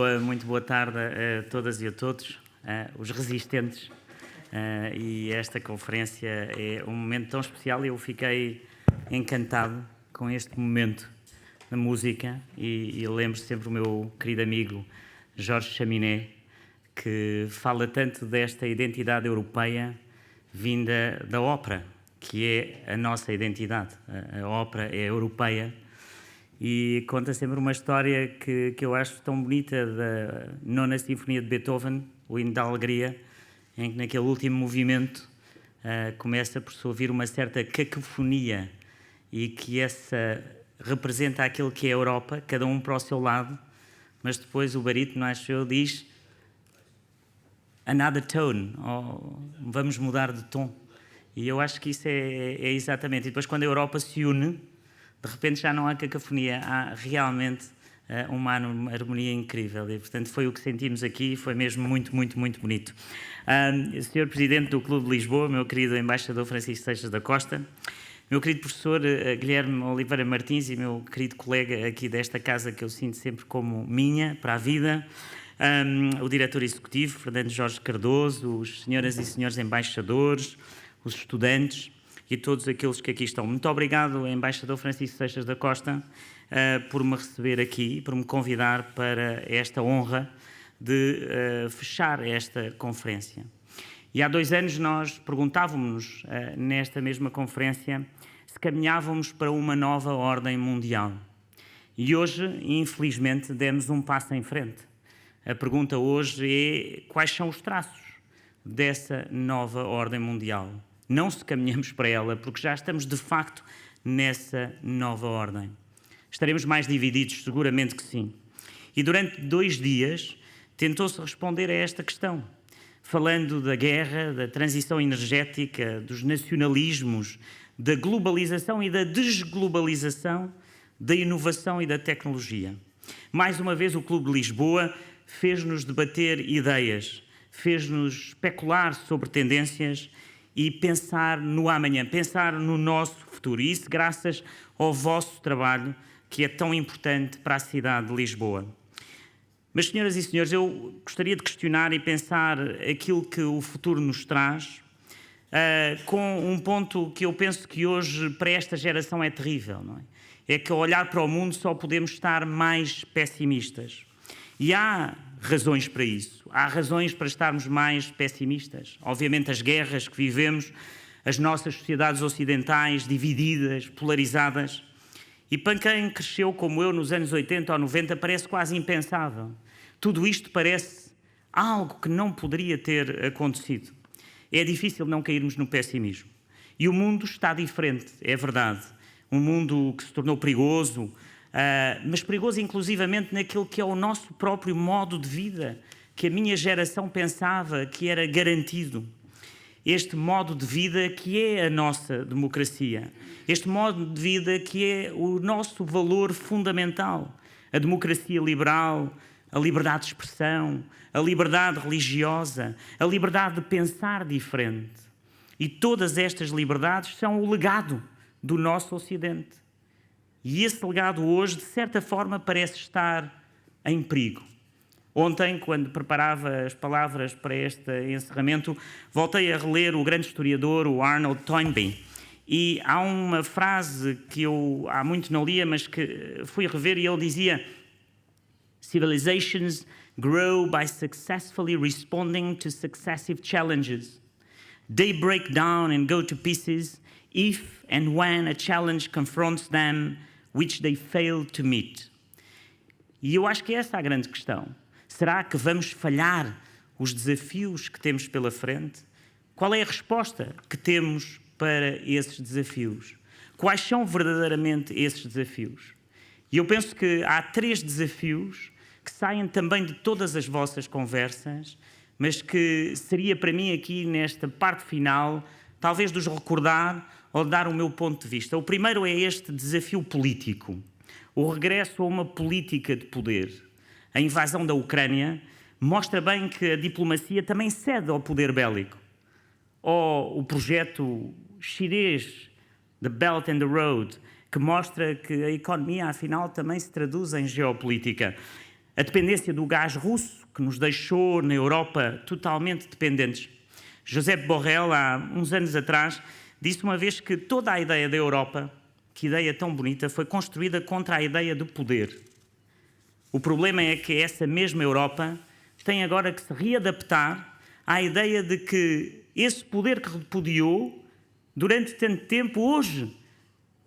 Muito boa tarde a todas e a todos, os resistentes, e esta conferência é um momento tão especial e eu fiquei encantado com este momento da música e lembro sempre o meu querido amigo Jorge Chaminé, que fala tanto desta identidade europeia vinda da ópera, que é a nossa identidade. A ópera é europeia. E conta sempre uma história que eu acho tão bonita da Nona Sinfonia de Beethoven, o Hino da Alegria, em que naquele último movimento começa por se ouvir uma certa cacofonia e que essa representa aquilo que é a Europa, cada um para o seu lado, mas depois o barítono, acho eu, diz another tone, ou vamos mudar de tom. E eu acho que isso é exatamente. E depois quando a Europa se une, de repente já não há cacofonia, há realmente uma harmonia incrível e, portanto, foi o que sentimos aqui, foi mesmo muito, muito, muito bonito. Sr. Presidente do Clube de Lisboa, meu querido Embaixador Francisco Seixas da Costa, meu querido Professor Guilherme Oliveira Martins e meu querido colega aqui desta casa que eu sinto sempre como minha, para a vida, o Diretor Executivo, Fernando Jorge Cardoso, os senhoras e senhores embaixadores, os estudantes, e todos aqueles que aqui estão. Muito obrigado, Embaixador Francisco Seixas da Costa, por me receber aqui, por me convidar para esta honra de fechar esta conferência. E há 2 anos nós perguntávamos nesta mesma conferência se caminhávamos para uma nova ordem mundial. E hoje, infelizmente, demos um passo em frente. A pergunta hoje é quais são os traços dessa nova ordem mundial. Não se caminhamos para ela, porque já estamos de facto nessa nova ordem. Estaremos mais divididos? Seguramente que sim. E durante 2 dias tentou-se responder a esta questão, falando da guerra, da transição energética, dos nacionalismos, da globalização e da desglobalização, da inovação e da tecnologia. Mais uma vez o Clube de Lisboa fez-nos debater ideias, fez-nos especular sobre tendências e pensar no amanhã, pensar no nosso futuro. E isso graças ao vosso trabalho, que é tão importante para a cidade de Lisboa. Mas, senhoras e senhores, eu gostaria de questionar e pensar aquilo que o futuro nos traz, com um ponto que eu penso que hoje, para esta geração, é terrível, não é? É que, ao olhar para o mundo, só podemos estar mais pessimistas. E há razões para isso. Há razões para estarmos mais pessimistas. Obviamente as guerras que vivemos, as nossas sociedades ocidentais divididas, polarizadas. E para quem cresceu como eu nos anos 80 ou 90 parece quase impensável. Tudo isto parece algo que não poderia ter acontecido. É difícil não cairmos no pessimismo. E o mundo está diferente, é verdade. Um mundo que se tornou perigoso, mas perigoso inclusivamente naquilo que é o nosso próprio modo de vida, que a minha geração pensava que era garantido. Este modo de vida que é a nossa democracia. Este modo de vida que é o nosso valor fundamental. A democracia liberal, a liberdade de expressão, a liberdade religiosa, a liberdade de pensar diferente. E todas estas liberdades são o legado do nosso Ocidente. E esse legado hoje, de certa forma, parece estar em perigo. Ontem, quando preparava as palavras para este encerramento, voltei a reler o grande historiador, o Arnold Toynbee. E há uma frase que eu há muito não lia, mas que fui rever, e ele dizia: "Civilizations grow by successfully responding to successive challenges. They break down and go to pieces if and when a challenge confronts them which they fail to meet." E eu acho que essa é a grande questão. Será que vamos falhar os desafios que temos pela frente? Qual é a resposta que temos para esses desafios? Quais são verdadeiramente esses desafios? E eu penso que há 3 desafios que saem também de todas as vossas conversas, mas que seria para mim aqui nesta parte final, talvez de os recordar ou dar o meu ponto de vista. O primeiro é este desafio político, o regresso a uma política de poder. A invasão da Ucrânia mostra bem que a diplomacia também cede ao poder bélico. Ou o projeto chinês, The Belt and the Road, que mostra que a economia, afinal, também se traduz em geopolítica. a dependência do gás russo, que nos deixou na Europa totalmente dependentes. Josep Borrell, há uns anos atrás, disse uma vez que toda a ideia da Europa, que ideia tão bonita, foi construída contra a ideia do poder. O problema é que essa mesma Europa tem agora que se readaptar à ideia de que esse poder que repudiou durante tanto tempo, hoje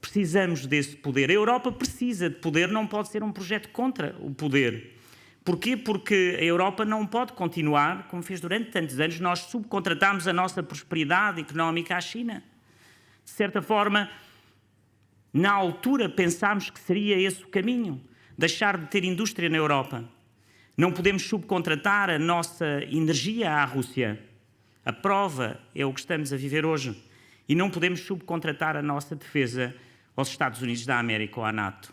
precisamos desse poder. A Europa precisa de poder, não pode ser um projeto contra o poder. Porquê? Porque a Europa não pode continuar, como fez durante tantos anos, nós subcontratámos a nossa prosperidade económica à China. De certa forma, na altura pensámos que seria esse o caminho, deixar de ter indústria na Europa. Não podemos subcontratar a nossa energia à Rússia. A prova é o que estamos a viver hoje. E não podemos subcontratar a nossa defesa aos Estados Unidos da América ou à NATO.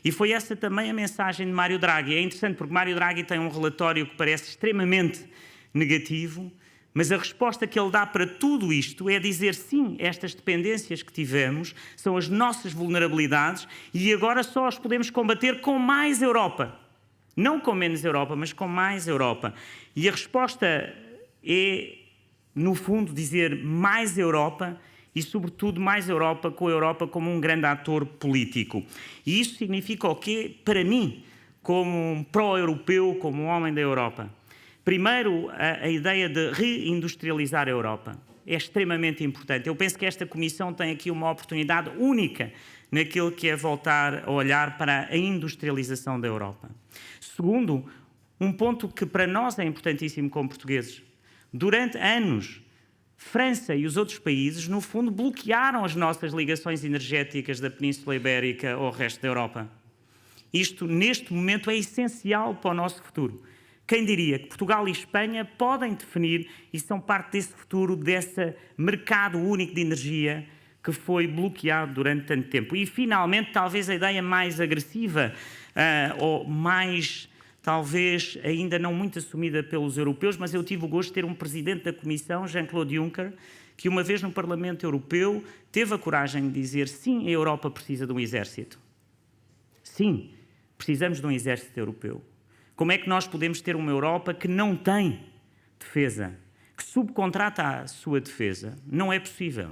E foi essa também a mensagem de Mário Draghi. É interessante porque Mário Draghi tem um relatório que parece extremamente negativo, mas a resposta que ele dá para tudo isto é dizer sim, estas dependências que tivemos são as nossas vulnerabilidades e agora só as podemos combater com mais Europa. Não com menos Europa, mas com mais Europa. E a resposta é, no fundo, dizer mais Europa e, sobretudo, mais Europa, com a Europa como um grande ator político. E isso significa o quê? Para mim, como um pró-europeu, como um homem da Europa. Primeiro, a ideia de reindustrializar a Europa é extremamente importante. Eu penso que esta Comissão tem aqui uma oportunidade única naquilo que é voltar a olhar para a industrialização da Europa. Segundo, um ponto que para nós é importantíssimo como portugueses. Durante anos, França e os outros países, no fundo, bloquearam as nossas ligações energéticas da Península Ibérica ao resto da Europa. Isto, neste momento, é essencial para o nosso futuro. Quem diria que Portugal e Espanha podem definir e são parte desse futuro, desse mercado único de energia que foi bloqueado durante tanto tempo. E, finalmente, talvez a ideia mais agressiva ou mais, talvez, ainda não muito assumida pelos europeus, mas eu tive o gosto de ter um presidente da Comissão, Jean-Claude Juncker, que uma vez no Parlamento Europeu teve a coragem de dizer sim, a Europa precisa de um exército. Sim, precisamos de um exército europeu. Como é que nós podemos ter uma Europa que não tem defesa, que subcontrata a sua defesa? Não é possível.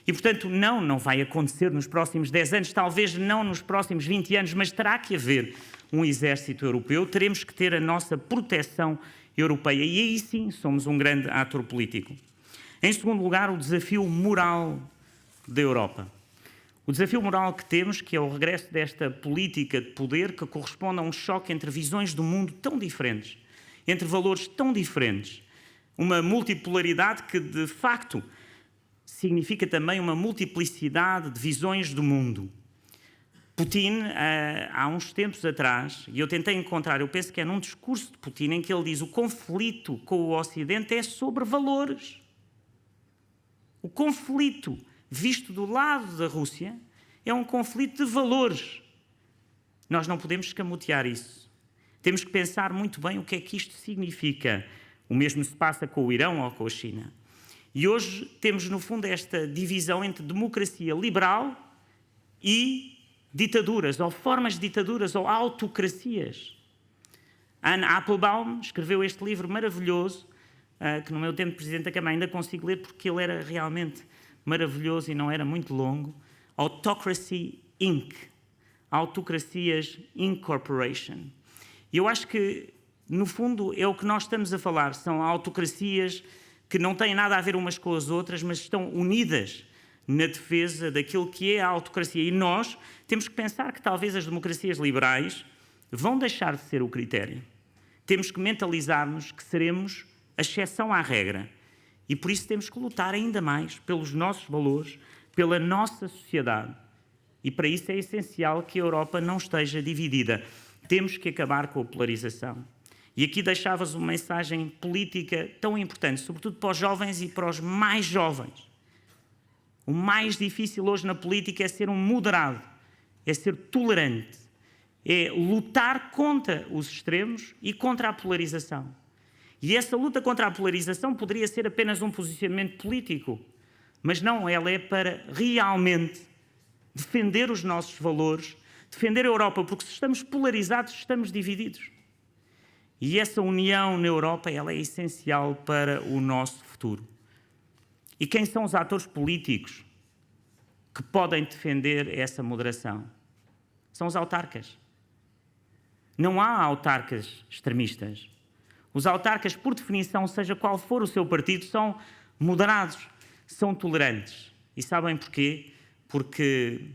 E, portanto, não vai acontecer nos próximos 10 anos, talvez não nos próximos 20 anos, mas terá que haver um exército europeu, teremos que ter a nossa proteção europeia. E aí sim somos um grande ator político. Em segundo lugar, o desafio moral da Europa. O desafio moral que temos, que é o regresso desta política de poder que corresponde a um choque entre visões do mundo tão diferentes, entre valores tão diferentes, uma multipolaridade que, de facto, significa também uma multiplicidade de visões do mundo. Putin, há uns tempos atrás, e eu tentei encontrar, eu penso que é num discurso de Putin, em que ele diz: o conflito com o Ocidente é sobre valores. O conflito visto do lado da Rússia é um conflito de valores. Nós não podemos escamotear isso. Temos que pensar muito bem o que é que isto significa. O mesmo se passa com o Irão ou com a China. E hoje temos, no fundo, esta divisão entre democracia liberal e ditaduras, ou formas de ditaduras, ou autocracias. Anne Applebaum escreveu este livro maravilhoso, que no meu tempo de Presidente da Câmara ainda consigo ler, porque ele era realmente maravilhoso e não era muito longo. Autocracy Inc. Autocracias Incorporation. E eu acho que, no fundo, é o que nós estamos a falar. São autocracias que não têm nada a ver umas com as outras, mas estão unidas na defesa daquilo que é a autocracia. E nós temos que pensar que talvez as democracias liberais vão deixar de ser o critério. Temos que mentalizar-nos que seremos a exceção à regra. E por isso temos que lutar ainda mais pelos nossos valores, pela nossa sociedade. E para isso é essencial que a Europa não esteja dividida. Temos que acabar com a polarização. E aqui deixavas uma mensagem política tão importante, sobretudo para os jovens e para os mais jovens. O mais difícil hoje na política é ser um moderado, é ser tolerante, é lutar contra os extremos e contra a polarização. E essa luta contra a polarização poderia ser apenas um posicionamento político, mas não, ela é para realmente defender os nossos valores, defender a Europa, porque se estamos polarizados, estamos divididos. E essa união na Europa, ela é essencial para o nosso futuro. E quem são os atores políticos que podem defender essa moderação? São os autarcas. Não há autarcas extremistas. Os autarcas, por definição, seja qual for o seu partido, são moderados, são tolerantes. E sabem porquê? Porque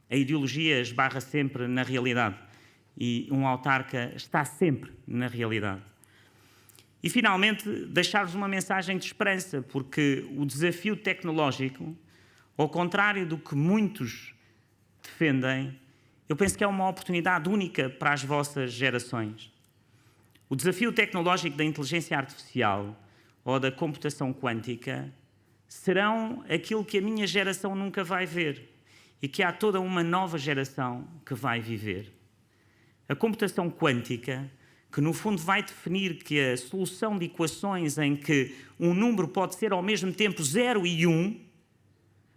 a ideologia esbarra sempre na realidade e um autarca está sempre na realidade. E, finalmente, deixar-vos uma mensagem de esperança, porque o desafio tecnológico, ao contrário do que muitos defendem, eu penso que é uma oportunidade única para as vossas gerações. O desafio tecnológico da inteligência artificial ou da computação quântica serão aquilo que a minha geração nunca vai ver e que há toda uma nova geração que vai viver. A computação quântica, que no fundo vai definir que a solução de equações em que um número pode ser ao mesmo tempo 0 e 1,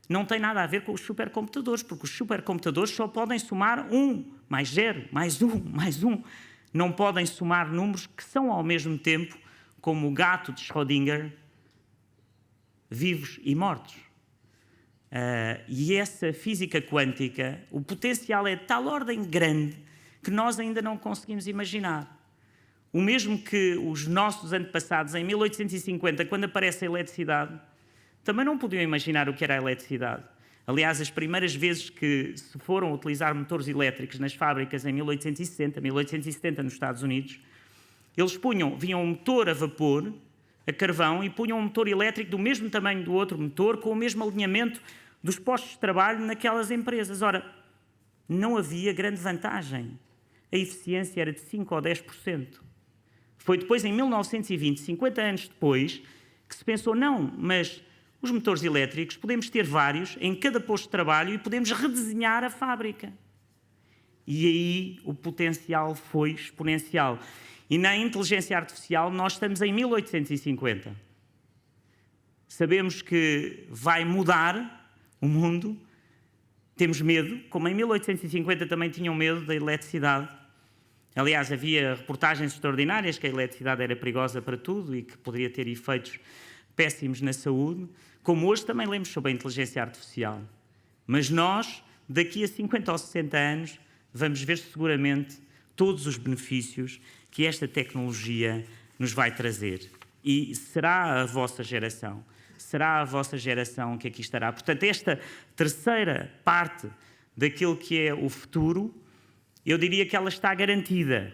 não tem nada a ver com os supercomputadores, porque os supercomputadores só podem somar 1, mais 0, mais 1, mais 1. Não podem somar números que são ao mesmo tempo, como o gato de Schrödinger, vivos e mortos. E essa física quântica, o potencial é de tal ordem grande que nós ainda não conseguimos imaginar. O mesmo que os nossos antepassados, em 1850, quando aparece a eletricidade, também não podiam imaginar o que era a eletricidade. Aliás, as primeiras vezes que se foram utilizar motores elétricos nas fábricas, em 1860, 1870, nos Estados Unidos, eles vinham um motor a vapor, a carvão, e punham um motor elétrico do mesmo tamanho do outro motor, com o mesmo alinhamento dos postos de trabalho naquelas empresas. Ora, não havia grande vantagem. A eficiência era de 5 ou 10%. Foi depois, em 1920, 50 anos depois, que se pensou, não, mas os motores elétricos podemos ter vários em cada posto de trabalho e podemos redesenhar a fábrica. E aí o potencial foi exponencial. E na inteligência artificial nós estamos em 1850. Sabemos que vai mudar o mundo. Temos medo, como em 1850 também tinham medo da eletricidade. Aliás, havia reportagens extraordinárias que a eletricidade era perigosa para tudo e que poderia ter efeitos péssimos na saúde, como hoje também lemos sobre a inteligência artificial. Mas nós, daqui a 50 ou 60 anos, vamos ver seguramente todos os benefícios que esta tecnologia nos vai trazer. E será a vossa geração que aqui estará. Portanto, esta terceira parte daquilo que é o futuro, eu diria que ela está garantida,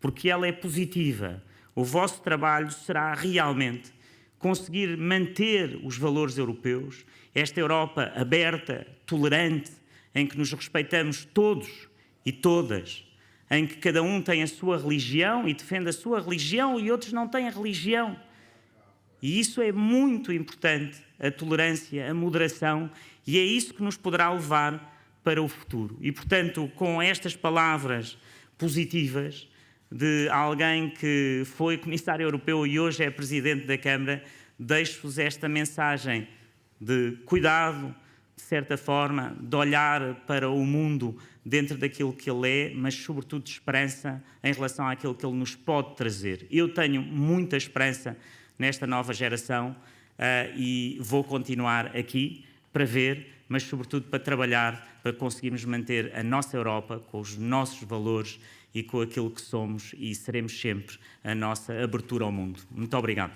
porque ela é positiva. O vosso trabalho será realmente conseguir manter os valores europeus, esta Europa aberta, tolerante, em que nos respeitamos todos e todas, em que cada um tem a sua religião e defende a sua religião e outros não têm a religião. E isso é muito importante, a tolerância, a moderação, e é isso que nos poderá levar para o futuro. E, portanto, com estas palavras positivas de alguém que foi comissário europeu e hoje é presidente da Câmara, deixo-vos esta mensagem de cuidado, de certa forma, de olhar para o mundo dentro daquilo que ele é, mas sobretudo de esperança em relação àquilo que ele nos pode trazer. Eu tenho muita esperança nesta nova geração e vou continuar aqui para ver, mas sobretudo para trabalhar, para conseguirmos manter a nossa Europa com os nossos valores e com aquilo que somos e seremos sempre a nossa abertura ao mundo. Muito obrigado.